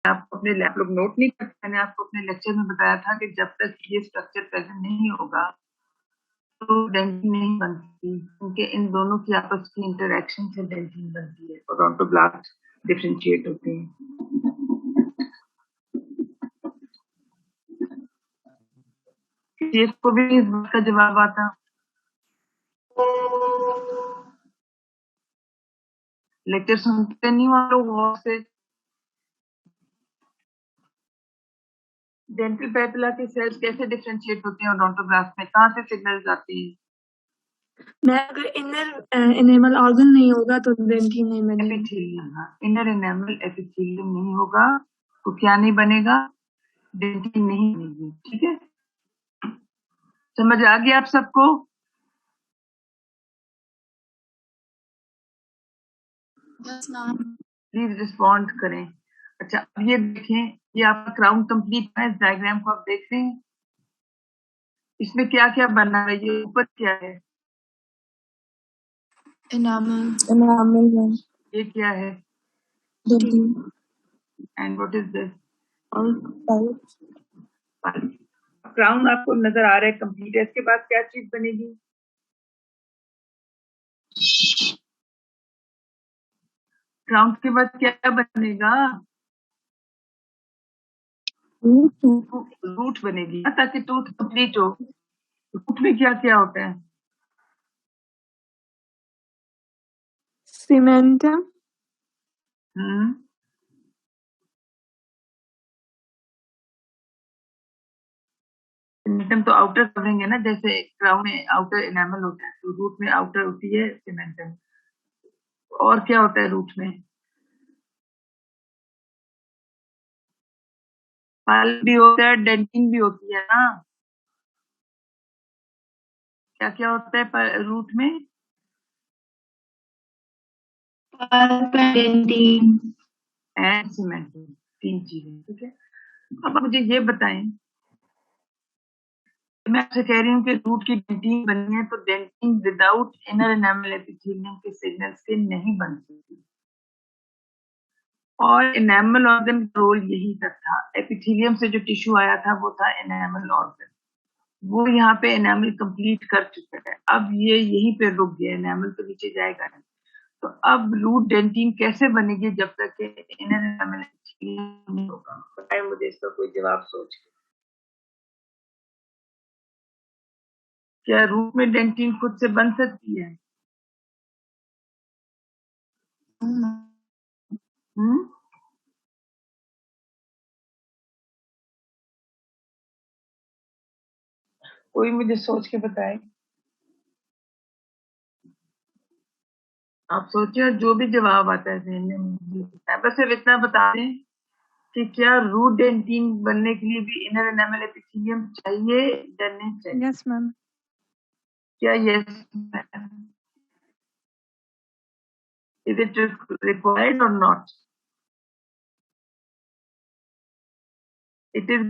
आपको अपने आप लोग नोट नहीं करते, मैंने आपको अपने लेक्चर में बताया था कि जब तक ये स्ट्रक्चर प्रेजेंट नहीं होगा तो डेंटिन नहीं बनती, क्योंकि इन दोनों की आपस की इंटरेक्शन से डेंटिन बनती है, ओडोंटोब्लास्ट डिफरेंशिएट होते हैं। को भी इस बात का जवाब आता, लेक्चर सुनते नहीं हो लोग गौर से। डेंटल पैपिला के सेल्स कैसे डिफरेंशिएट होते हैं ओडोंटोब्लास्ट में, कहाँ से सिग्नल्स आती हैं? मैं अगर इनर एनेमल ऑर्गन नहीं होगा तो डेंटिन नहीं बनेगी। एपिथेलियम, हाँ, इनर एनेमल एपिथेलियम नहीं होगा तो क्या नहीं बनेगा? डेंटिन नहीं बनेगी। ठीक है, समझ आ गया आप सबको? प्लीज रिस्पॉन्ड करें। अच्छा, अब ये देखें, ये आपका क्राउन कंप्लीट है, इस डायग्राम को आप देख रहे हैं, इसमें क्या क्या बना है? ये ऊपर क्या है? एनामल ये क्या है? And what is this? Crown आपको नजर आ रहा है कंप्लीट है, इसके बाद क्या चीज बनेगी? क्राउन के बाद क्या बनेगा? रूट बनेगी, ताकि टूथ कंप्लीट हो। रूट में क्या क्या होता है? सीमेंटम, सीमेंटम तो आउटर कवरिंग है ना, जैसे क्राउन में आउटर एनामल होता है, तो रूट में आउटर होती है सीमेंटम। और क्या होता है रूट में? पल्प भी होता है, डेंटिंग भी होती है ना। क्या क्या होता है रूट में? पल्प, डेंटिन एंड सीमेंटिंग, 3 चीजें। ठीक है, अब आप मुझे ये बताएं, मैं आपसे कह रही हूँ कि रूट की डेंटिंग बननी है, तो denting without inner enamel epithelium के सिग्नल्स के नहीं बन सकती। और एनामल ऑर्गन का रोल यही तक था, एपिथेलियम से जो टिश्यू आया था वो था एनामल ऑर्गन, वो यहाँ पे एनामल कंप्लीट कर चुका है, अब ये यहीं पे रुक गया, एनामल तो नीचे जाएगा नहीं। तो अब रूट डेंटिन कैसे बनेगी जब तक कि इनर एनामल नहीं होगा? बताइए मुझे इसका कोई जवाब सोच के। क्या रूट में डेंटिन खुद से बन सकती है? कोई मुझे सोच के बताए। आप सोचिए, जो भी जवाब आता है ज़हन में मुझे बताएं। बस सिर्फ इतना बता दें कि क्या रूट डेंटिन बनने के लिए भी इनर एनामल एपिथेलियम चाहिए या नहीं चाहिए? Yes ma'am. क्या yes ma'am? Is it required or not? It is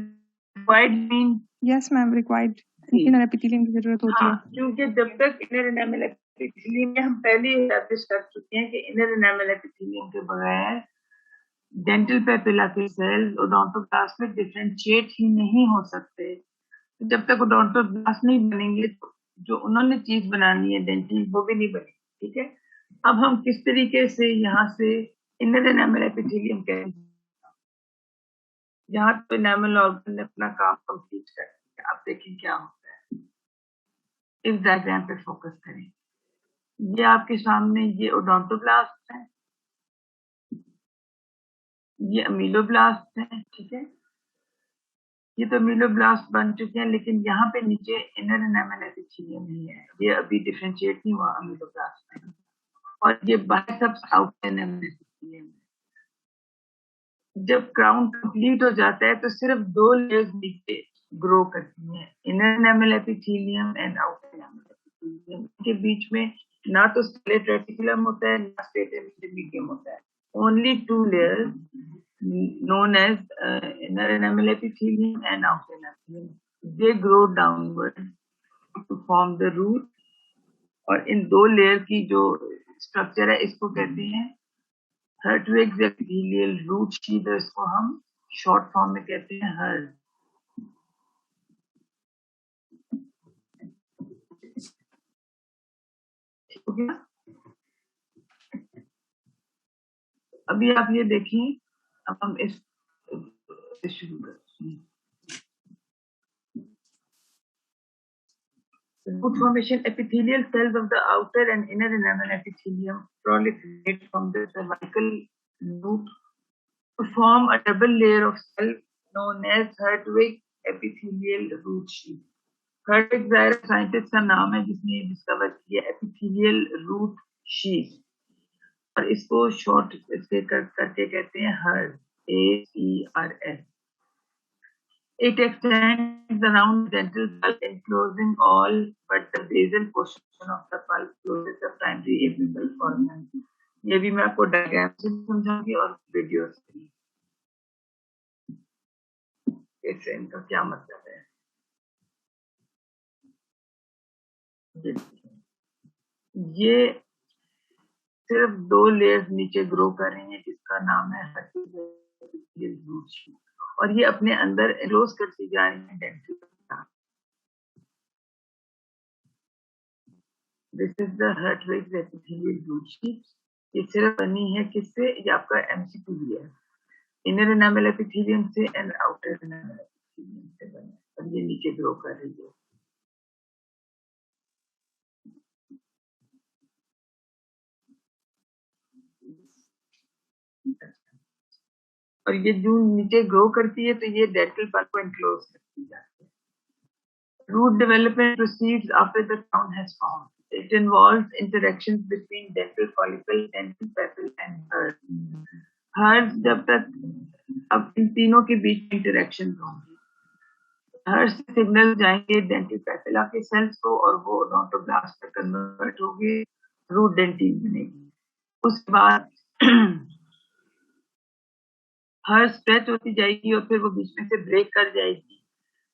required mean yes ma'am, required inner epithelium की जरूरत होती है। क्योंकि जब तक इनर एनामल एपिथेलियम में हम पहले ही एस्टैब्लिश कर चुके हैं कि इनर एनामल एपिथेलियम के बगैर डेंटल पेपिला के सेल्स ओडोंटोब्लास्ट में डिफरेंशिएट ही नहीं हो सकते। तो जब तक ओडोंटोब्लास्ट नहीं बनेंगे तो जो उन्होंने चीज बनानी है डेंटिन, वो भी नहीं बनेगी। ठीक है, अब हम किस तरीके से यहाँ से इनर एनामल एपिथेलियम कहें, यहाँ पे एनामल ऑर्गन ने अपना काम कंप्लीट कर दिया। आप देखें क्या होता है, इस डायग्राम पे फोकस करें। ये आपके सामने ये ओडोंटोब्लास्ट है, ये अमीलोब्लास्ट है। ठीक है, ये तो अमीलोब्लास्ट बन चुके हैं, लेकिन यहाँ पे नीचे इनर एनामल एपिथेलियम नहीं है, ये अभी डिफरेंशिएट नहीं हुआ अमीलोब्लास्ट में। और ये बाइसेप्स आउटर एनामल एपिथेलियम है। जब क्राउन कंप्लीट हो जाता है तो सिर्फ 2 लेयर्स नीचे ग्रो करती हैं, inner enamel epithelium and outer enamel epithelium. के बीच में ना तो स्ट्रेट रेटिकुलम होता है ना स्ट्रेट इंटरमीडियम होता है, only 2 layers known as inner enamel epithelium and outer enamel. They grow downward to form the root, और इन 2 लेयर की जो स्ट्रक्चर है इसको कहते हैं हर्टविग्स एपिथेलियल रूट शीथ, इसको हम शॉर्ट फॉर्म में कहते हैं हर्ट। हो गया। अभी आप ये देखिए, अब हम इस शुरू करते हैं। Root formation: epithelial cells of the outer and inner enamel epithelium proliferate from the cervical root to form a double layer of cells known as Hertwig epithelial root sheath. Hertwig ज़ाहिर साइंटिस्ट का नाम है जिसने ये discover किया epithelial root sheath, और इसको short इसके करके कहते हैं HERS, HERS. It extends around the dental pulp, enclosing all but the basal portion of the pulp closest the primary apical organ. ये भी मैं आपको डायग्राम से समझाऊंगी और वीडियो से, इससे इनका क्या मतलब है। ये सिर्फ 2 लेयर्स नीचे ग्रो कर रही हैं जिसका नाम है epithelial root sheath, और ये अपने अंदर एनक्लोज करती जा रही है dental. This is the Hertwig's epithelial root sheath. ये सिर्फ बनी है किससे, ये आपका एमसीक्यू भी है, इनर एनामल एपिथेलियम से एंड आउटर एनामल एपिथेलियम से बने, और ये नीचे ग्रो कर रही है। और ये जो नीचे ग्रो करती है तो ये डेंटल पल्प को एनक्लोज करती है। Root development proceeds after the crown has formed. It involves interactions between dental follicle, dental papil and hers. Hers जब तक, अब इन तीनों के बीच इंटरेक्शन होंगी। हर्स सिग्नल जाएंगे डेंटल पैपिला के सेल्स को और वो ओडोंटोब्लास्ट में कन्वर्ट होगी, रूट डेंटिन बनेगी। उसके बाद हर्स स्ट्रेच होती जाएगी और फिर वो बीच में से ब्रेक कर जाएगी,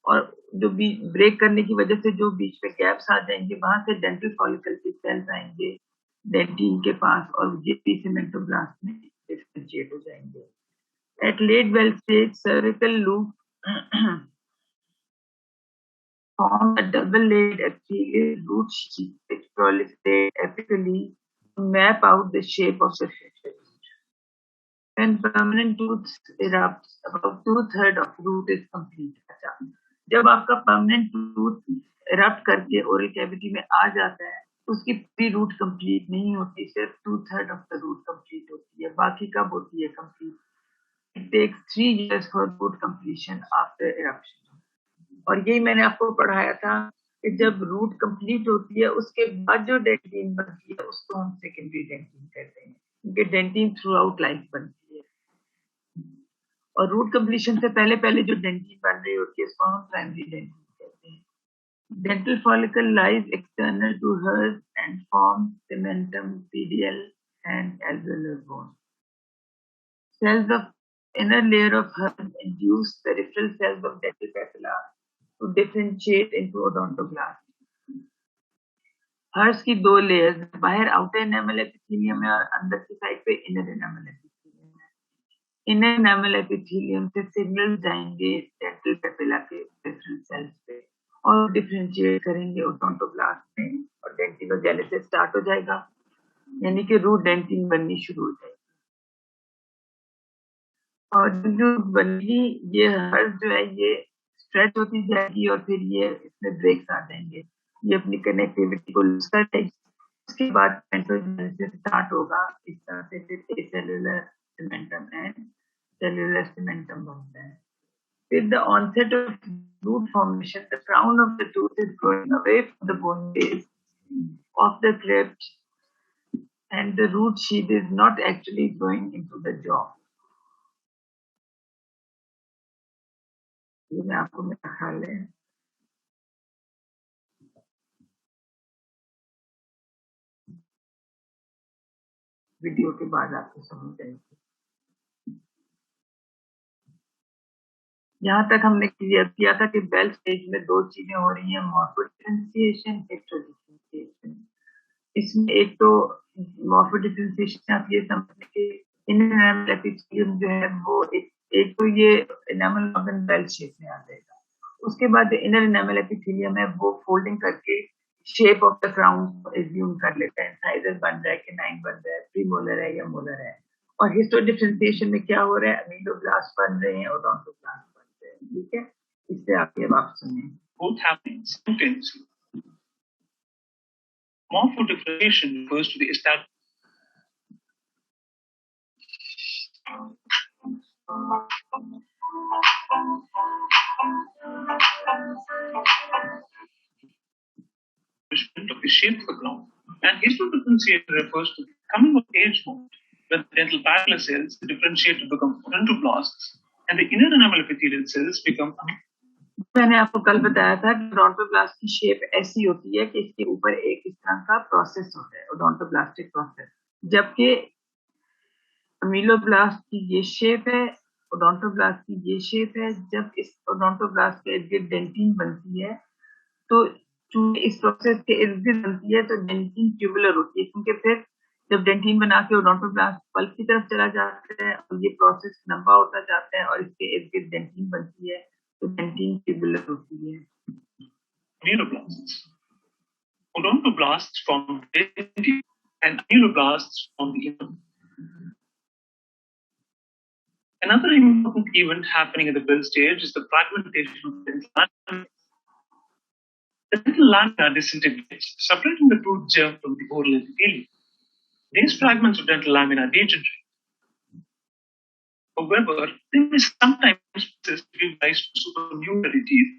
और जो ब्रेक करने की वजह से जो बीच में गैप्स आ जाएंगे वहां से डेंटल फॉलिकल के सेल्स आएंगे डेंटिन के पास, और ये सीमेंटोब्लास्ट में डिफरेंशिएट हो जाएंगे। At late bell stage, cervical loop form a double-layered epithelial root sheath which proliferate apically to map out the shape of the future root. When permanent tooth erupts, about 2/3 of root is complete. अच्छा, जब आपका permanent tooth erupt करके oral cavity में आ जाता है, उसकी पूरी root complete नहीं होती, सिर्फ 2/3 ऑफ द रूट कंप्लीट होती है। बाकी कब होती है complete? It takes 3 years for root completion after eruption. और यही मैंने आपको पढ़ाया था कि जब रूट कंप्लीट होती है उसके बाद जो डेंटिन बनती है उसको हम सेकेंडरी डेंटिन कहते हैं, क्योंकि डेंटिन थ्रू आउट लाइफ बनती है, और रूट कंप्लीशन से पहले पहले जो डेंटिन बन रही होती है उसको हम प्राइमरी डेंटिन कहते हैं। Dental follicle lies external to hers and forms cementum, PDL and alveolar bone. Cells of inner layer of hers induce peripheral cells of dental papilla to differentiate into odontoblast. Hers की 2 layers, बाहर outer enamel epithelium है और अंदर की side पे inner enamel epithelium है। Inner enamel epithelium से signal जाएंगे डेंटल पेपिला के डिफरेंट सेल्स पे और डिफरेंशिएट करेंगे ओडोंटोब्लास्ट में, और डेंटिनोजेनेसिस स्टार्ट हो जाएगा, यानी कि रूट डेंटिन बननी शुरू हो जाएगी। और जो बनेगी ये हर्स जो है ये स्ट्रेच होती जाएगी और फिर ये इसमें ब्रेक्स आ जाएंगे, ये अपनी कनेक्टिविटी को लूज कर जाएगी। उसके बाद डेंटिनोजेनेसिस स्टार्ट होगा, इस तरह से फिर एसेलुलर सीमेंटम एंड सेलुलर सीमेंटम बनता है। With the onset of root formation, the crown of the tooth is growing away from the bone base of the crypt, and the root sheath is not actually growing into the jaw. ये आपको मेरा ख्याल है video के बाद आपको समझ आएगी। यहाँ तक हमने क्लियर किया था कि बेल स्टेज में 2 चीजें हो रही हैं, मॉर्फोडिफरेंशिएशन, हेटेरोडिफरेंशिएशन। इसमें एक तो मॉर्फोडिफरेंशिएशन आप ये समझने के इनर एनामल एपिथेलियम जो है वो एक तो ये एनामल ऑर्गन बेल शेप में आ जाएगा। उसके बाद इनर एनामल एपिथेलियम है वो फोल्डिंग करके shape of the crown assume कर लेता है। इंसाइजर बन रहा है कि नाइन बन रहा है, प्रीमोलर है या मोलर है। और हिस्टो डिफरेंशिएशन में क्या हो रहा है, अमीलोब्लास्ट बन रहे हैं और ओडोंटोब्लास्ट बन रहे हैं। ठीक है, इससे आगे आप सुनिए। Both happening simultaneously. Morphodifferentiation refers to the establishment of the shape of the ground, and histodifferentiation refers to the coming of age moment, when the dental papilla cells differentiate to become odontoblasts, and the inner enamel epithelial cells become. मैंने आपको कल बताया था कि odontoblast की shape ऐसी होती है कि इसके ऊपर एक इस तरह का प्रोसेस होता है, ओडोंटोब्लास्टिक प्रोसेस, जबकि अमीलोब्लास्ट की ये शेप है, ओडोंटोब्लास्ट की ये शेप है। जब इस ओडोंटोब्लास्ट के इर्द गिर्द डेंटिन बनती है तो चूंकि इस प्रोसेस के इर्द गिर्द बनती है तो डेंटिन ट्यूबुलर होती है, क्योंकि फिर जब डेंटिन बना के ओडोंटोब्लास्ट पल्प की तरफ चला जाता है और ये प्रोसेस लंबा होता जाता है और इसके इर्द गिर्द डेंटिन बनती है तो डेंटिन ट्यूबुलर होती है। Ameloblasts. Odontoblasts from dentin and ameloblasts from the inner. Another important event happening at the build stage is the fragmentation of the dental lamina. The dental lamina disintegrates, separating the tooth germ from the oral epithelium. These fragments of dental lamina degenerate. However, they may sometimes persist to give rise to supernumerary teeth,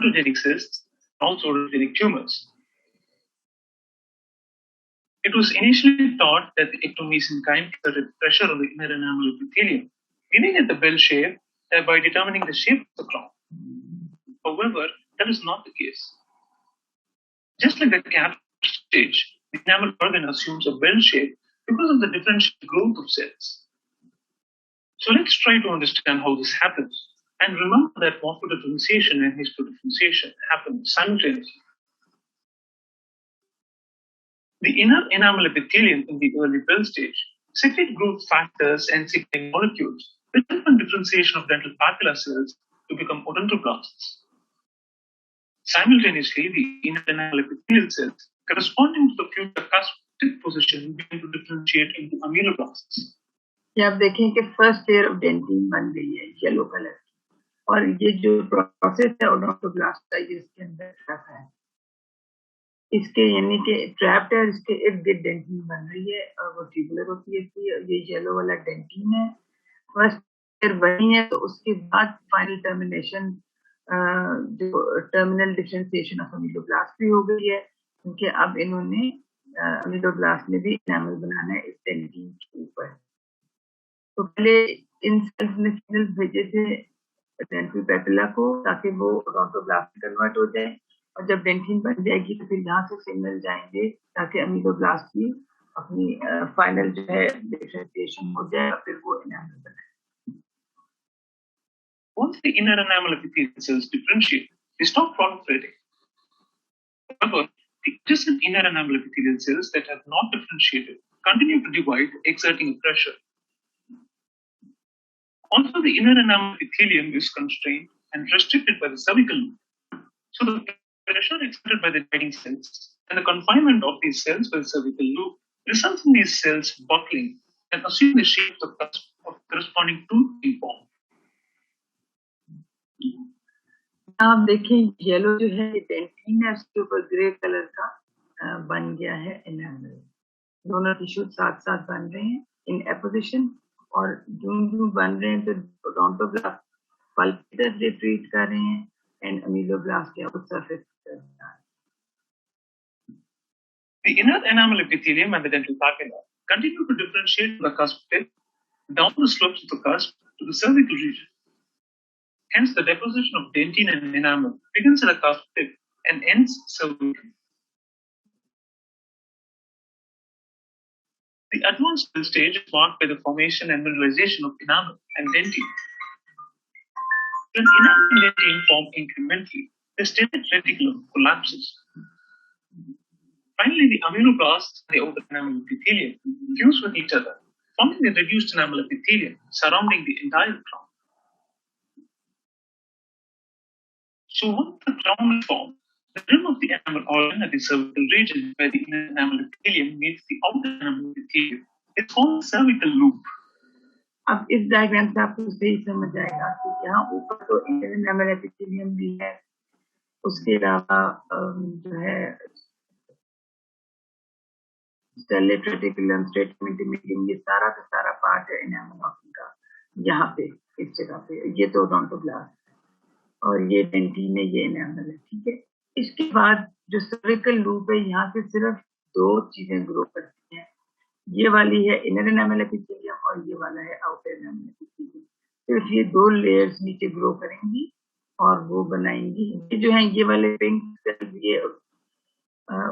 odontogenic cysts, and also odontogenic tumors. It was initially thought that the ectomesenchyme exerted pressure on the inner enamel epithelium, giving it the bell shape, thereby determining the shape of the crown. However, that is not the case. Just like the cap stage, the enamel organ assumes a bell shape because of the differential growth of cells. So let's try to understand how this happens, and remember that morphodifferentiation and histodifferentiation happen simultaneously. The inner enamel epithelium in the early bell stage secrete growth factors and signaling molecules which help in differentiation of dental papilla cells to become odontoblasts. Simultaneously, the inner enamel epithelial cells corresponding to the future cusp tip position begin to differentiate into ameloblasts. ये आप देखें कि first layer of dentin बन गई है yellow colour की, और ये जो प्रोसेस है ओडोंटोब्लास्ट का ये इसके अंदर रखा है, इसके यानी कि ट्रैप्ड है, इसके इर्द गिर्द डेंटिन बन रही है और वो ट्यूबुलर होती है। ये येलो वाला डेंटिन है, फर्स्ट लेयर बनी है, तो उसके बाद फाइनल टर्मिनेशन जो टर्मिनल डिफरेंशिएशन ऑफ अमीलोब्लास्ट भी हो गई है, क्योंकि अब इन्होंने अमीलोब्लास्ट में भी एनामल बनाना है इस डेंटिन के ऊपर। तो पहले इन सेल्स ने सिग्नल भेजे थे डेंटल पेपिला को ताकि वो ओडोंटोब्लास्ट में कन्वर्ट हो जाए, और जब डेंटिन बन जाएगी तो फिर यहाँ से सिग्नल जाएंगे ताकि अमीलोब्लास्ट की अपनी फाइनल जो है डिफरेंशिएशन हो जाए और फिर वो एनामल बनाए। Once the inner enamel epithelial cells differentiate, they stop proliferating. However, the adjacent inner enamel epithelial cells that have not differentiated continue to divide, exerting a pressure. Also, the inner enamel epithelium is constrained and restricted by the cervical loop. So the pressure exerted by the dividing cells and the confinement of these cells by the cervical loop results in these cells buckling and assume the shape of corresponding tooth being formed. आप देखें yellow जो है dentin है, उसके ऊपर grey colour का बन गया है एनामल। दोनों टिश्यू साथ साथ बन रहे हैं इन एपोजिशन, और जो बन रहे हैं तो ओडोंटोब्लास्ट पल्प की तरफ रिट्रीट कर रहे हैं एंड अमीलोब्लास्ट के आउट सरफेस की तरफ जा रहे हैं। The inner enamel epithelium and the dental papilla continue to differentiate from the cusp tip down the slopes of the cusp to the cervical region. Hence, the deposition of dentine and enamel begins at the cusp tip and ends cervically. The advanced stage is marked by the formation and mineralization of enamel and dentine. When enamel and dentine form incrementally, the stenate reticulum collapses. Finally, the ameloblasts and the outer enamel epithelium fuse with each other, forming a reduced enamel epithelium surrounding the entire crown. So once the crown is formed, the rim of the enamel organ at the cervical region where the inner enamel epithelium meets the outer enamel epithelium is called cervical loop. अब इस diagram से आपको सही समझ आएगा कि यहाँ ऊपर तो इंटर एनामल एपिथेलियम भी है, उसके अलावा जो है स्टेलेट रेटिकुलम, स्ट्रेटम इंटरमीडियम, ये सारा का सारा पार्ट है एनामल ऑर्गन का। यहाँ पे इस जगह पे ये तो ओडोंटोब्लास्ट और ये डेंटिन है, ये एनामल है, ठीक है। इसके बाद जो सर्विकल लूप है, यहाँ से सिर्फ दो चीजें ग्रो करती हैं, ये वाली है इनर एनामल एपिथेलियम और ये वाला है आउटर एनामल एपिथेलियम। सिर्फ ये दो लेयर्स नीचे ग्रो करेंगी और वो बनाएंगी, ये जो है ये वाले पिंक सेल्स, ये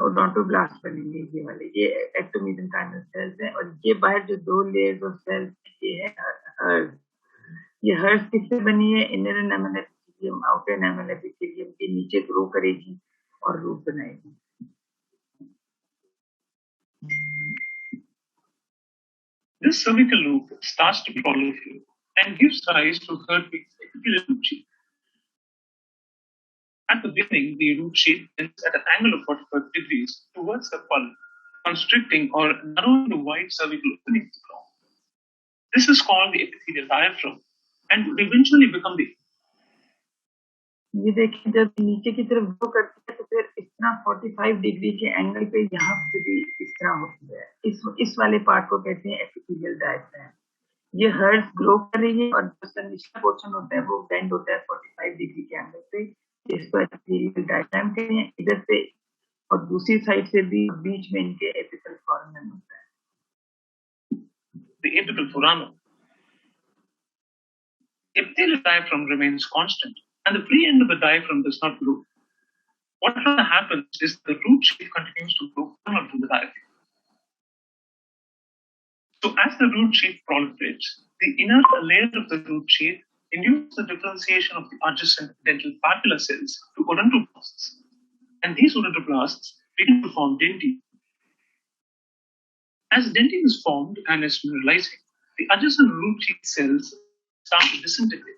ओडोंटोब्लास्ट बनेंगे, ये वाले ये एक्टोमीसेंकाइमल सेल्स हैं। और ये बाहर जो दो लेयर्स ऑफ सेल्स ये है हर्स, ये हर्स किससे बनी है? Inner enamel epithelium outer enamel epithelium के नीचे ग्रो करेगी और रूट बनाएगी। This cervical loop starts to proliferate and gives rise to Hertwig's epithelial root sheath. At the beginning, the root sheath bends at an angle of 45 degrees towards the pulp, constricting or narrowing the wide cervical opening of the crown. This is called the epithelial diaphragm and would eventually become the. ये देखिए जब नीचे की तरफ grow करती है तो फिर इस तरह 45 डिग्री के एंगल पे यहाँ पे भी इस तरह होती है। इस वाले पार्ट को कहते हैं एपिथेलियल डायफ्राम। ये हर्स ग्रो कर रही है और जो निचला पोर्शन होता है वो बेंड होता है 45 डिग्री के एंगल पे, इसको एपिथेलियल डायफ्राम कहते हैं। इधर से और दूसरी साइड से भी बीच में इनके एपिथेलियल फोराmen होता है। The apical foramen. Epithelial diaphragm remains constant and the free end of the diaphragm does not grow. What rather happens is the root sheath continues to grow parallel to the diaphragm. So as the root sheath proliferates, the inner layer of the root sheath induces the differentiation of the adjacent dental papilla cells to odontoblasts, and these odontoblasts begin to form dentine. As dentine is formed and is mineralizing, the adjacent root sheath cells start to disintegrate.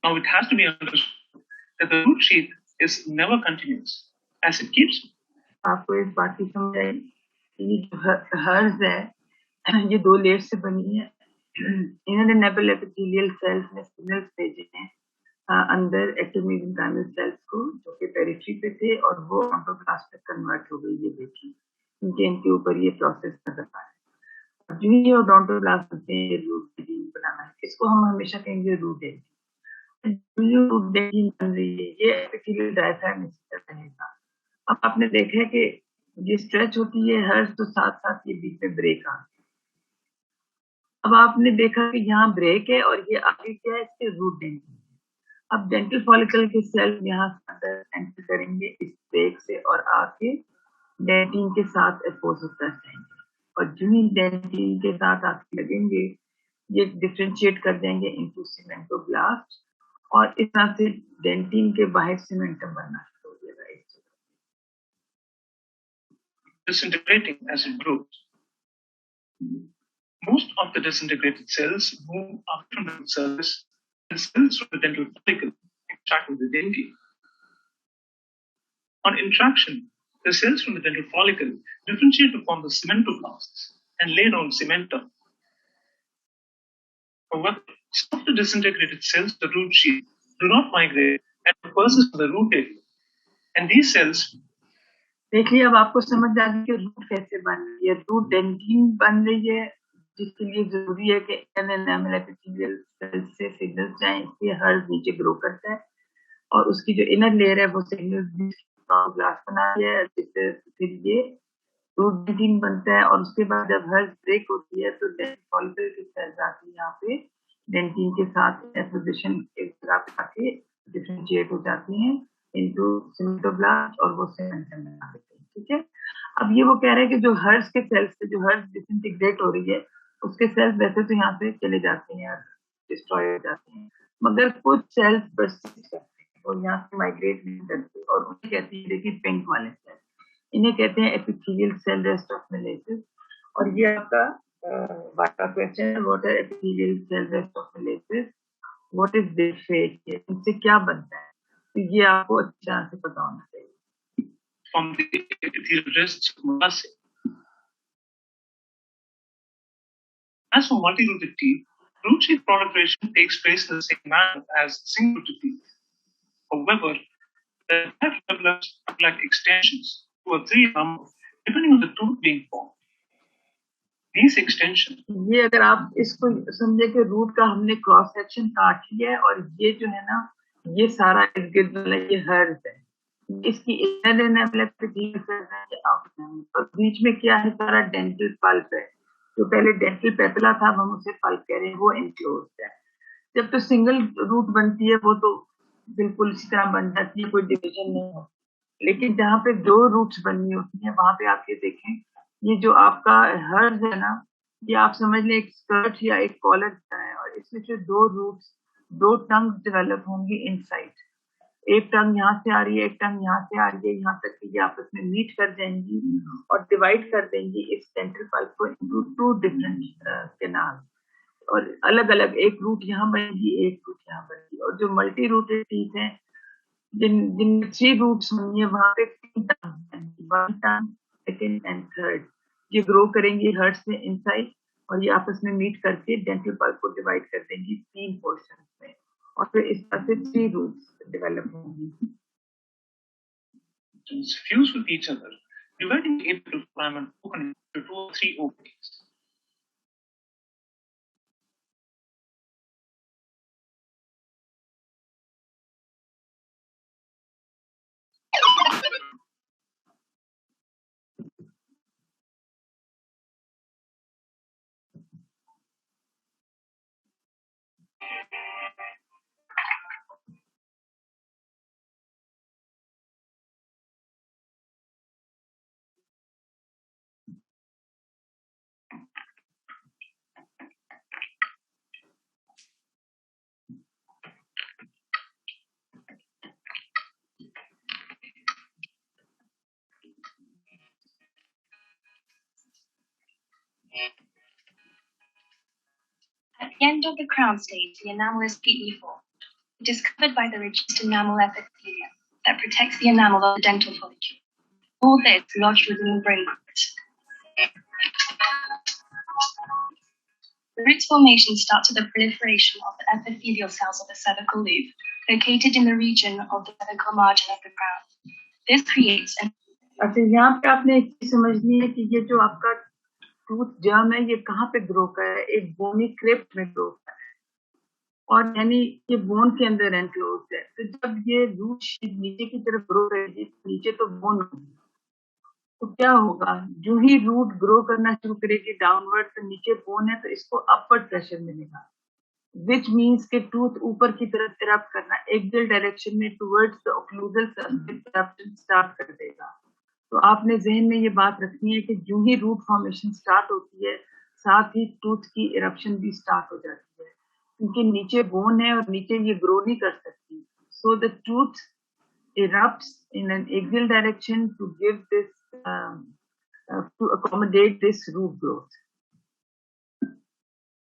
Now it has to be understood that the root sheath is never continuous, as it keeps. आपको इस बात की समझ आई कि ये जो hers है ये दो लेयर से बनी है। इनर एनामल एपिथेलियल सेल्स में सिग्नल्स भेजे हैं अंदर एक्टोमीसेंकाइमल सेल्स को, जो कि पेरिफेरी पे थे और वो ओडोंटोब्लास्ट में कन्वर्ट हो गई। ये देखिए इनके ऊपर ये प्रोसेस नजर आ रहा है। जो ये ओडोंटोब्लास्ट होते हैं, ये रूट डेंटिन बनाना है, इसको हम हमेशा कहेंगे रूट डेंटिन। जो रूट डेंटिन बन रही है ये एपिथेलियल डायफ्राम इसी तरह रहेगा। अब आपने देखा है कि ये स्ट्रेच होती है हर्स तो साथ साथ ये बीच में ब्रेक आ। अब आपने देखा कि यहाँ ब्रेक है और ये आगे क्या है, इसके रूट डेंटिन। अब डेंटल फॉलिकल के सेल यहाँ अंदर एंटर करेंगे इस ब्रेक से और आके डेंटिन के साथ अपोज होकर जाएंगे और जो ही डेंटिन के साथ आके लगेंगे ये डिफरेंशिएट कर देंगे इनटू सीमेंटोब्लास्ट और इस तरह से डेंटिन के बाहर सीमेंटम बनना शुरू हो जाएगा। Disintegrating as it grows. Most of the disintegrated cells move up from the surface and cells from the dental follicle interact with the dentine. On interaction, the cells from the dental follicle differentiate to form the cementoblasts and lay down cementum. However, some of the disintegrated cells, the root sheath, do not migrate and persist in the root area. And these cells. देखिए अब आपको समझ आ गई कि root कैसे बन रही है। रूट डेंटिन बन रही है जिसके लिए जरूरी है कि एनामल एपिथेलियल सेल्स से सिग्नल्स जाएं, इसलिए हर्स नीचे ग्रो करता है और उसकी जो इनर लेयर है वो सिग्नल्स ग्लास बना है, जिससे फिर ये रूट डेंटिन बनता है। और उसके बाद जब हर्स ब्रेक होती है तो डेंटल फॉलिकल के सेल्स आके यहाँ पे डेंटिन के साथ एसोसिएशन के जगह पे आके डिफरेंशिएट हो जाती हैं इनटू सीमेंटोब्लास्ट और वो सीमेंटम बना देते हैं। ठीक है, अब ये वो कह रहे हैं कि जो हर्स के सेल्स से जो हर्स डिसइंटीग्रेट हो रही है उसके सेल्स वैसे तो यहाँ से चले जाते हैं, डिस्ट्रॉय हो जाते हैं, मगर कुछ सेल्स परसिस्ट करते हैं और यहाँ से माइग्रेट नहीं करते और उन्हें कहते हैं, देखिए पिंक वाले सेल, इन्हें कहते हैं एपिथेलियल सेल रेस्ट ऑफ मेलेसिस। और ये आपका water question, what are epithelial cells of melissus? What is their fate? इनसे क्या बनता है? तो ये आपको अच्छी तरह से पता होना चाहिए. From the epithelial rests of molluscs. As for multi-rooted teeth, root sheath proliferation takes place in the same manner as single-rooted teeth. However, the plant develops like extensions to a 3 number depending on the tooth being formed. These extensions. ये अगर आप इसको समझे कि root का हमने cross section काट लिया है और ये जो है ना, ये सारा इर्द-गिर्द वाला ये हर्ज है. इसकी इनर एनामेल एपिथेलियल है और बीच में क्या है, सारा डेंटल पल्प है. जो पहले डेंटल पेपिला था, हम उसे पल्प कह रहे हैं, वो एनक्लोज्ड है. जब तो सिंगल रूट बनती है वो तो बिल्कुल इसी तरह बन जाती है, कोई डिवीजन नहीं होता. लेकिन जहाँ पे दो रूट्स बननी होती है वहां पे आप ये देखें, ये जो आपका हर्ज है ना, ये आप समझ लें एक स्कर्ट या एक कॉलर का है और इसमें जो दो रूट्स, दो टंग डेवलप होंगी इनसाइड. एक टंग यहाँ से आ रही है, एक टंग यहाँ से आ रही है, यहाँ तक कि ये आपस में मीट कर जाएंगी और डिवाइड कर देंगी इस डेंटल पल्प को इनटू 2 डिफरेंट कैनाल. और अलग अलग एक रूट यहाँ बनेगी, एक रूट यहाँ बनेगी. और जो मल्टी रूटेड टीथ है, जिन 3 रूट्स होंगी है, वहां पे 3 टंग, 1 टंग, सेकेंड एंड थर्ड, ये ग्रो करेंगी हर्ट से इनसाइड और ये आपस में मीट करके डेंटल पल्प को डिवाइड कर देंगी 3 पोर्शन में और फिर इस तरह से 3 रूट्स डेवलप होंगी. Fuse with each other, dividing the apical foramen opening into 2 or 3 openings. At the end of the crown stage, the enamel is completely formed. It is covered by the reduced enamel epithelium that protects the enamel of the dental follicle. All this lodged within the brain root. The root's formation starts with the proliferation of the epithelial cells of the cervical loop, located in the region of the cervical margin of the crown. This creates an... अच्छा, यहाँ पे आपने एक चीज समझनी है कि ये जो आपका टूथ जर्म है, ये कहाँ पे ग्रो कर है, एक बोनी क्रिप्ट में ग्रो कर है और यानी ये बोन के अंदर एनक्लोज्ड है. तो जब ये रूट शीट नीचे की तरफ ग्रो करेगी, नीचे तो बोन होगी, तो क्या होगा, जो ही रूट ग्रो करना शुरू करेगी डाउनवर्ड, तो नीचे बोन है तो इसको अपवर्ड प्रेशर मिलेगा, विच मीन्स के टूथ ऊपर की तरफ इरप्ट करना, एक्सियल डायरेक्शन में towards the occlusal eruption start कर देगा. तो आपने जहन में ये बात रखनी है कि जो ही रूट फॉर्मेशन स्टार्ट होती है, साथ ही टूथ की इरप्शन भी स्टार्ट हो जाती है, क्योंकि नीचे बोन है और नीचे ये ग्रो नहीं कर सकती. So the tooth erupts in an axial direction to give this to accommodate this root growth.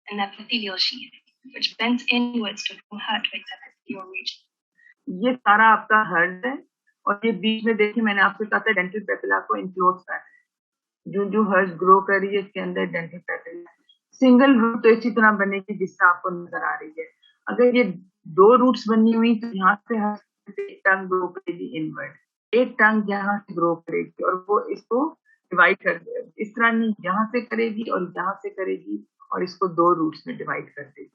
An epithelial sheath, which bends inwards to form Hertwig's epithelial region. ये सारा आपका हर्ट है और ये बीच में देखिए मैंने आपको कहा था डेंटल पेपिला को इनक्लोज कर है. जो जो हर्ट ग्रो कर रही है इसके अंदर डेंटल पेपिला. सिंगल रूट तो इसी तरह बनेगी जिस तरह आपको नजर आ रही है. अगर ये 2 रूट्स बनी हुई तो यहाँ से एक टंग ग्रो करेगी इनवर्ड, एक टंग यहाँ से ग्रो करेगी और वो इसको डिवाइड कर देगी. इस तरह नहीं, यहाँ से करेगी और यहाँ से करेगी और इसको 2 रूट्स में डिवाइड कर देगी.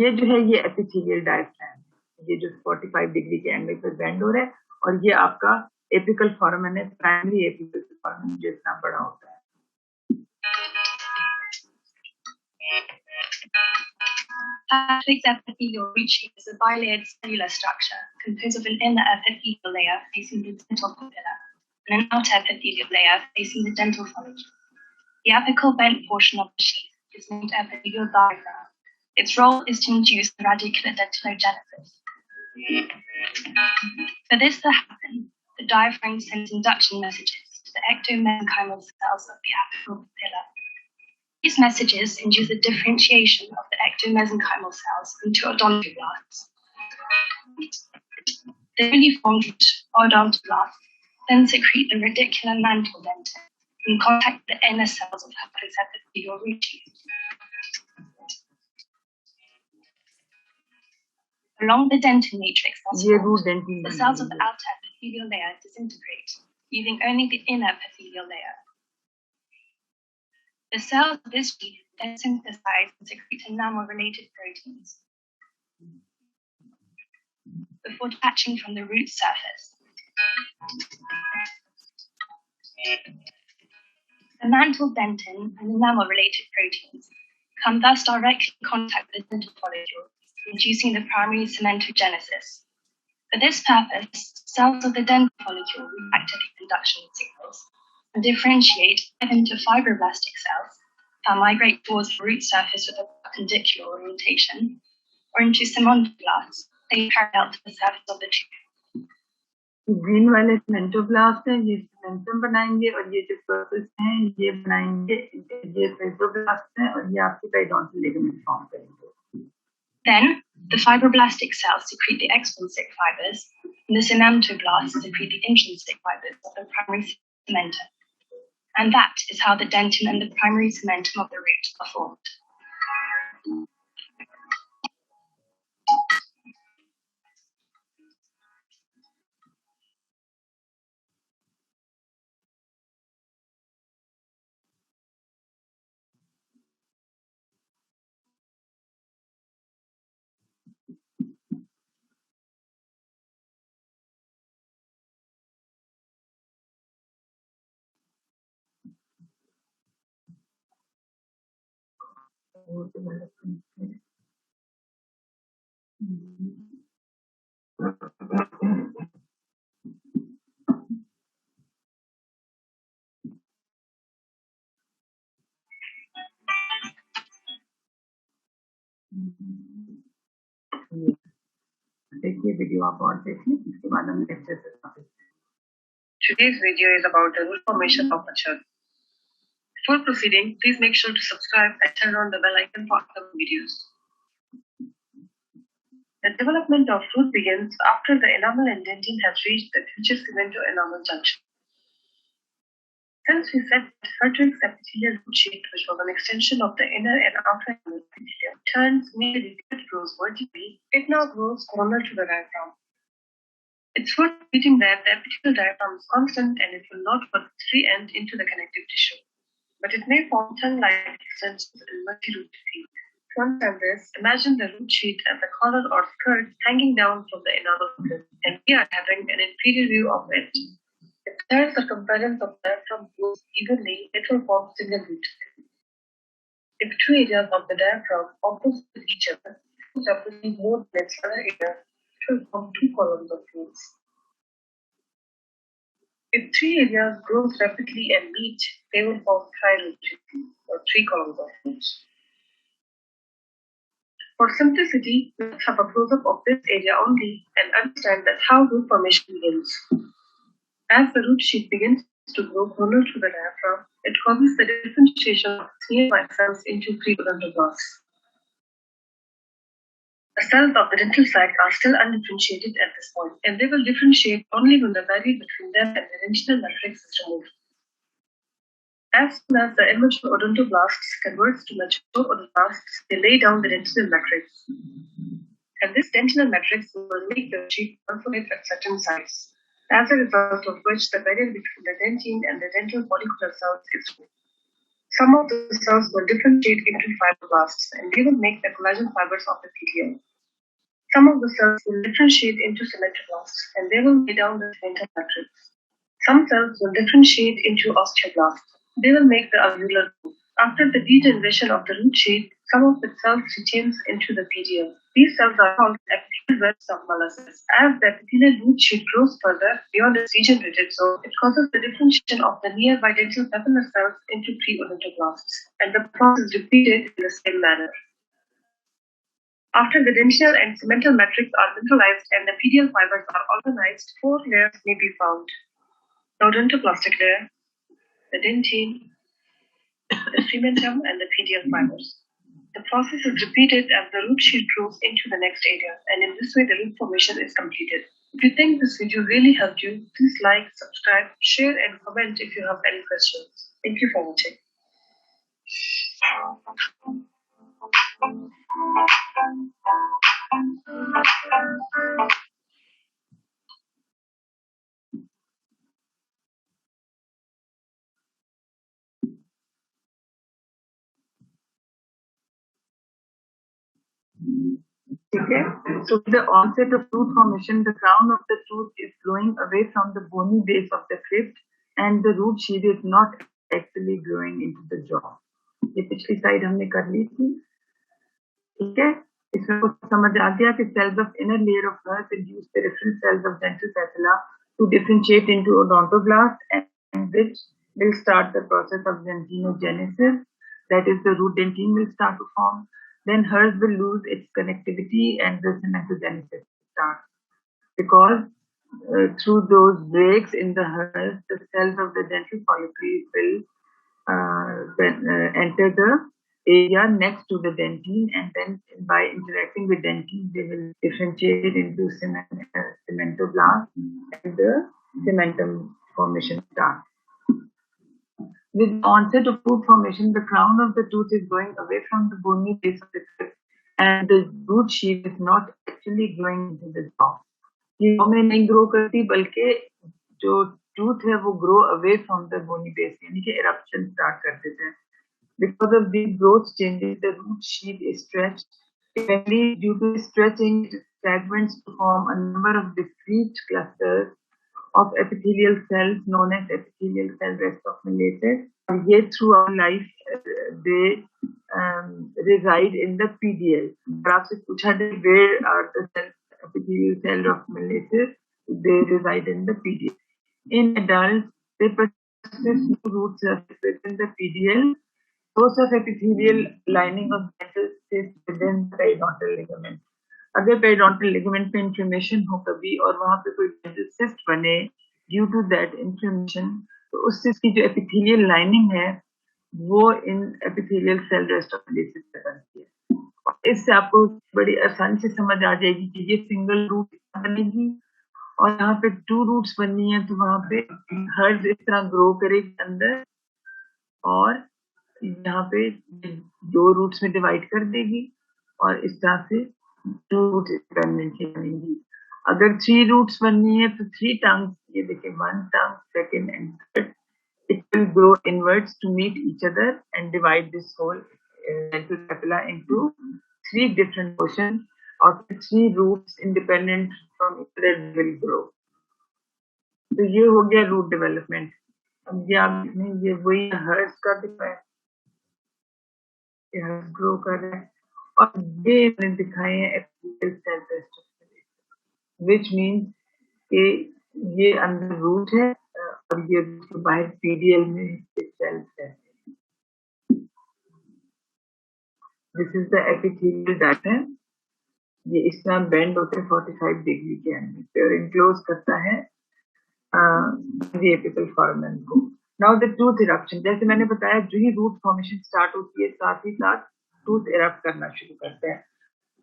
ये जो है ये एपिथेलियल डायफ्राम, ये जो 45 डिग्री के एंगल पर बेंड हो रहा है और ये आपका एपिकल फोरामेन है, प्राइमरी एपिकल फोरामेन जो इतना बड़ा होता है. Hertwig's epithelial region is a bilayered cellular structure composed of an inner epithelial layer facing the dental papilla and an outer epithelial layer facing the dental follicle. The apical bent portion of the sheath is named epithelial diaphragm. Its role is to induce the radicular dentinogenesis. For this to happen, the diaphragm sends induction messages to the ectomesenchymal cells of the apical papilla. These messages induce the differentiation of the ectomesenchymal cells into odontoblasts. The newly formed odontoblasts then secrete the radicular mantle dentin and contact the inner cells of herpes root sheath. Along the dentin matrix, the cells of the outer epithelial layer disintegrate, leaving only the inner epithelial layer. The cells of this sheath then synthesize and secrete enamel-related proteins before detaching from the root surface. The mantle dentin and enamel-related proteins come thus directly in contact with the dental follicle, inducing the primary cementogenesis. For this purpose, cells of the dental follicle react to the induction signals and differentiate into fibroblastic cells that migrate towards the root surface with a perpendicular orientation, or into cementoblasts, they parallel to the surface of the tube. Green वाले सीमेंटोब्लास्ट है, ये cementum बनाएंगे और ये जो process है ये बनाएंगे, ये फाइब्रोब्लास्ट है और ये आपके पेरिडोन्टल लिगामेंट फॉर्म करेंगे. Then the fibroblastic cells secrete the extrinsic fibers, and the cementoblasts secrete the intrinsic fibers of the primary cementum. And that is how the dentin and the primary cementum of the root are formed. देखिए video आप और देखिए, इसके बाद हम lecture से वापस. Today's video is about the root formation of a church. Before proceeding, please make sure to subscribe and turn on the bell icon for upcoming videos. The development of root begins after the enamel and dentin has reached the future cemento-enamel junction. Since we said that Hertwig's epithelial root sheath, which was an extension of the inner and outer enamel epithelium, turns medially, it grows vertically, it now grows coronal to the diaphragm. It's worth repeating that the epithelial diaphragm is constant and it will not free end into the connective tissue, but it may form tongue-like extensions and multi-rooted teeth. To understand this, imagine the root sheath as a collar or skirt hanging down from the enamel, and we are having an inferior view of it. If the circumference of the diaphragm grows evenly, it will form single root. If two areas of the diaphragm opposite each other, each represents more than its other area, it will form two columns of roots. If three areas grow rapidly and meet, they will form tri-rooted or three columns of roots. For simplicity, let's have a close-up of this area only and understand that how root formation begins. As the root sheath begins to grow coronal to the diaphragm, it causes the differentiation of its nearby cells into three odontoblasts. The cells of the dental sac are still undifferentiated at this point, and they will differentiate only when the barrier between them and the dentitional matrix is removed. As soon as the immature odontoblasts converts to mature odontoblasts, they lay down the dentinal matrix. And this dentinal matrix will make the sheath consolidate at certain size, as a result of which the barrier between the dentine and the dental follicular cells is removed. Some of the cells will differentiate into fibroblasts, and they will make the collagen fibers of the epithelium. Some of the cells will differentiate into cementoblasts, and they will lay down the cemental matrix. Some cells will differentiate into osteoblasts. They will make the alveolar root. After the degeneration of the root sheath, some of the cells retains into the pedium. These cells are called epithelial webs of molluscs. As the epithelial root sheath grows further beyond its degenerated zone, it causes the differentiation of the nearby dental papillar cells into pre-odontoblasts, and the process is repeated in the same manner. After the dential and cemental matrix are mineralized and the pedial fibers are organized, 4 layers may be found. Now, dentoplastic layer, the dentine, the cementum, and the pedial fibers. The process is repeated as the root sheet grows into the next area, and in this way the root formation is completed. If you think this video really helped you, please like, subscribe, share, and comment if you have any questions. Thank you for watching. Okay, so with the onset of tooth formation, the crown of the tooth is growing away from the bony base of the crypt, and the root sheath is not actually growing into the jaw. ये पिछली side हमने कर ली थी, ठीक है. इसमें कुछ समझ आ गया कि cells of inner layer of nerve induce the different cells of dental papilla to differentiate into odontoblast, and which will start the process of dentinogenesis. That is, the root dentine will start to form. Then hers will lose its connectivity and the cematogenesis starts. Because through those breaks in the hers, the cells of the dental follicle will enter the area next to the dentine, and then by interacting with dentine, they will differentiate into cementoblast, and the cementum formation starts. With the onset of tooth formation, the crown of the tooth is going away from the bony base of the tooth, and the root sheath is not actually growing into the jaw. ये jaw में नहीं grow करती, बल्कि जो tooth है वो grow away from the bony base, यानी कि eruption start कर देते हैं. Because of these growth changes, the root sheath is stretched. Eventually, due to stretching, it fragments to form a number of discrete clusters of epithelial cells known as epithelial cell rest of Miletus. Yet throughout life, they reside in the PDL. Where are the cells, epithelial cell of Miletus? They reside in the PDL. In adults, they persist new root surface within the PDL. Source of epithelial lining of dental sits within the periodontal ligament. अगर periodontal ligament पे inflammation हो कभी और वहां पे कोई dental cyst बने due to that inflammation, तो उस सिस्ट की जो एपिथेलियल लाइनिंग है वो इन एपिथेलियल सेल रेस्ट ऑफ मिलेसिस से बनती है. और इससे आपको बड़ी आसानी से समझ आ जाएगी कि ये सिंगल रूट बनेगी और यहाँ पे 2 रूट्स बननी है, तो वहां पे हर्ज इस तरह ग्रो करेगी अंदर और यहाँ पे 2 रूट्स में डिवाइड कर देगी और इस तरह से 2 रूट्स इंडिपेंडेंटली बनेंगी. अगर 3 रूट्स बननी है तो 3 टंग्स, ये देखिए 1 tongue, second and third, it will grow inwards to meet each other and divide this whole dental papilla into 3 different portions, or 3 roots independent from each other will grow. तो ये हो गया root development. अब ये आप ये वही hers का दिखा है, ये ग्रो कर रहा है और ये मैंने दिखाए हैं epithelial cell rest of Miletus, which means कि ये अंदर रूट है और ये बाहर पीडीएल में सेल्स है. This is the epithelial diaphragm. ये इस तरह बेंड होते हैं 45 डिग्री के अंदर पे और इनक्लोज करता है ये एपिकल फोरामेन को. नाउ द टूथ इरप्शन, जैसे मैंने बताया जो ही रूट फॉर्मेशन स्टार्ट होती है साथ ही साथ टूथ इरप्ट करना शुरू करते हैं.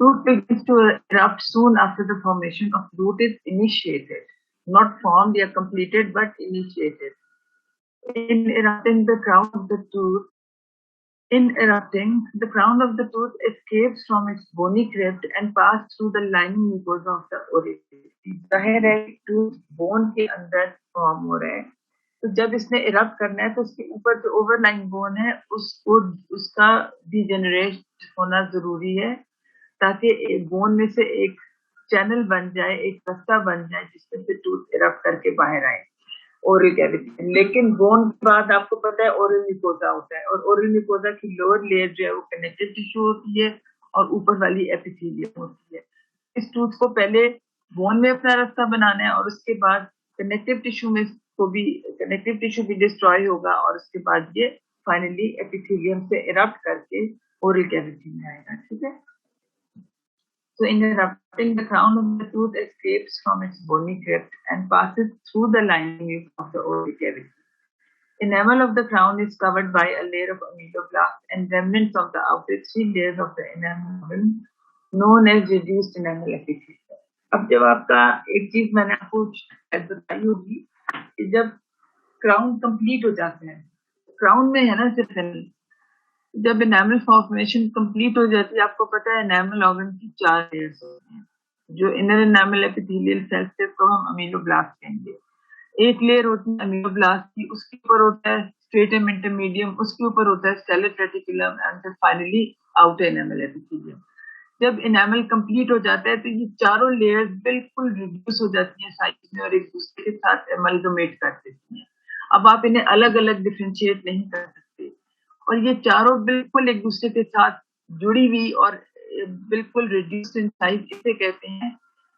Tooth begins to erupt soon after the formation of root is initiated, not formed or completed, but initiated. In erupting, the crown of the tooth escapes from its bony crypt and passes through the lining mucosa of the orifice. जाहिर है tooth bone के अंदर form हो रहा है, तो जब इसने इरप्ट करना है तो उसके ऊपर जो ओवरलाइंग बोन है उसको उसका डिजेनरेट होना जरूरी है ताकि बोन में से एक चैनल बन जाए, एक रास्ता बन जाए जिसमें से टूथ इरप्ट करके बाहर आए ओरल कैविटी. लेकिन बोन के बाद आपको पता है ओरल म्यूकोसा होता है और ओरल म्यूकोसा की लोअर लेयर जो है वो कनेक्टिव टिश्यू होती है और ऊपर वाली एपिथेलियम होती है. इस टूथ को पहले बोन में अपना रास्ता बनाना है और उसके बाद कनेक्टिव टिश्यू में कनेक्टिव टिश्यू भी डिस्ट्रॉय होगा और उसके बाद ये फाइनली एपिथेलियम से इरप्ट करके ओरल कैविटी में आएगा. ठीक है. So in erupting, the crown of the tooth escapes from its bony crypt and passes through the lining of the oral cavity. Enamel of the crown is covered by a layer of ameloblast and remnants of the outer 3 layers of the enamel organ, known as reduced enamel epithelium. अब जब आपका एक चीज मैंने आपको शायद बताई होगी कि जब क्राउन कंप्लीट हो जाते हैं, क्राउन में है ना सिर्फ जब एनामल फॉर्मेशन कंप्लीट हो जाती है, आपको पता है एनामल ऑर्गन की 4 लेयर्स होती हैं, जो इनर एनामल एपिथेलियल सेल्स को हम अमीलोब्लास्ट कहेंगे। एक लेयर होती है अमीलोब्लास्ट की, उसके ऊपर होता है स्ट्रेटम इंटरमीडियम, उसके ऊपर होता है स्टेलर रेटिकुलम एंड फिर फाइनली आउटर एनामल एपिथेलियम। जब एनामल कंप्लीट हो जाता है तो ये चारों लेयर्स बिल्कुल रिड्यूस हो जाती हैं साइज में और एक दूसरे के साथ एमलगमेट कर देती हैं। अब आप इन्हें अलग अलग डिफरेंशिएट नहीं कर सकते और ये चारों बिल्कुल एक दूसरे के साथ जुड़ी हुई और बिल्कुल रिड्यूस्ड इन साइज, इसे कहते हैं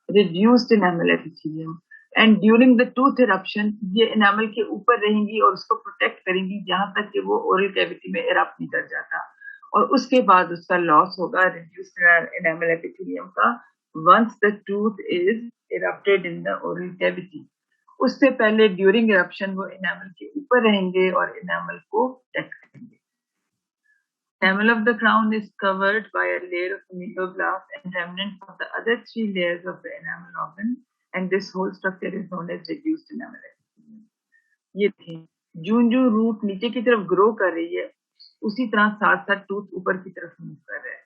reduced enamel epithelium. And during the tooth eruption ये एनामल के ऊपर रहेंगी और उसको प्रोटेक्ट करेंगी जहां तक कि वो ओरल कैविटी में इरप्ट नहीं कर जाता, और उसके बाद उसका लॉस होगा रिड्यूस्ड एनामल एपिथेलियम का once the tooth is erupted in the oral cavity. उससे पहले ड्यूरिंग इरप्शन वो एनामल के ऊपर रहेंगे और एनामल को प्रोटेक्ट करेंगे। Enamel of the crown is covered by a layer of ameloblast and remnants of the other 3 layers of the enamel organ, and this whole structure is known as reduced enamel epithelium. ये थी जूं root नीचे की तरफ grow कर रही है, उसी तरह साथ साथ टूथ ऊपर की तरफ मूव कर रहा है।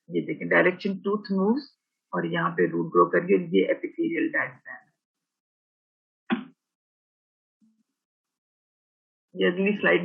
ये देखें डायरेक्शन टूथ मूव्स और यहाँ पे रूट ग्रो कर रही है। ये एपिथेलियल डायग्राम है। ये अगली स्लाइड